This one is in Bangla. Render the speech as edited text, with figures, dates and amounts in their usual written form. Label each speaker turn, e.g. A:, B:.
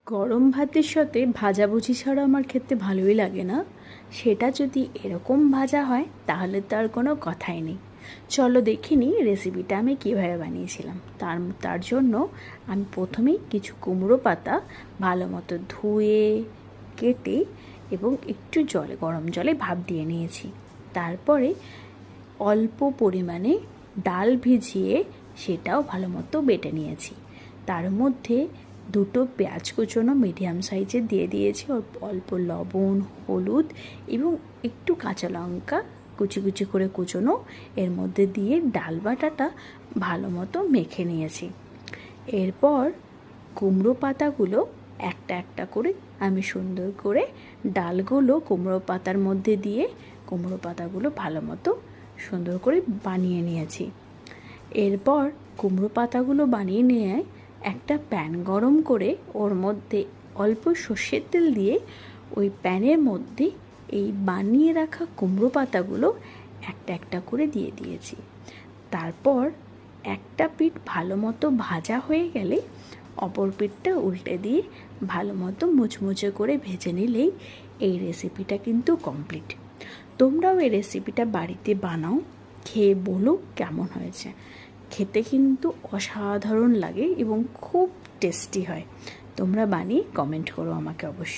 A: গরম ভাতের সাথে ভাজাভুজি ছাড়া আমার খেতে ভালোই লাগে না। সেটা যদি এরকম ভাজা হয় তাহলে তো আর কোনো কথাই নেই। চলো দেখে নিই রেসিপিটা আমি কীভাবে বানিয়েছিলাম। তার জন্য আমি প্রথমেই কিছু কুমড়ো পাতা ভালো মতো ধুয়ে কেটে এবং একটু গরম জলে ভাপ দিয়ে নিয়েছি। তারপরে অল্প পরিমাণে ডাল ভিজিয়ে সেটাও ভালো মতো বেটে নিয়েছি। তার মধ্যে দুটো পেঁয়াজ কুচোনো মিডিয়াম সাইজের দিয়ে দিয়েছি, অল্প লবণ, হলুদ এবং একটু কাঁচা লঙ্কা কুচি কুচি করে কুচোনো এর মধ্যে দিয়ে ডাল বাটাটা ভালো মতো মেখে নিয়েছি। এরপর কুমড়ো পাতাগুলো একটা একটা করে আমি সুন্দর করে ডালগুলো কুমড়ো পাতার মধ্যে দিয়ে কুমড়ো পাতাগুলো ভালো মতো সুন্দর করে বানিয়ে নিয়েছি। এরপর কুমড়ো পাতাগুলো বানিয়ে নিয়ে একটা প্যান গরম করে ওর মধ্যে অল্প সর্ষের তেল দিয়ে ওই প্যানের মধ্যে এই বানিয়ে রাখা কুমড়ো পাতাগুলো একটা একটা করে দিয়ে দিয়েছি। তারপর একটা পিঠ ভালো মতো ভাজা হয়ে গেলে অপর পিঠটা উল্টে দিয়ে ভালো মতো মুচমুচে করে ভেজে নিলেই এই রেসিপিটা কিন্তু কমপ্লিট। তোমরাও এই রেসিপিটা বাড়িতে বানাও, খেয়ে বলো কেমন হয়েছে। খেতে কিন্তু অসাধারণ লাগে এবং খুব টেস্টি হয়। তোমরা বানিয়ে কমেন্ট করো আমাকে অবশ্যই।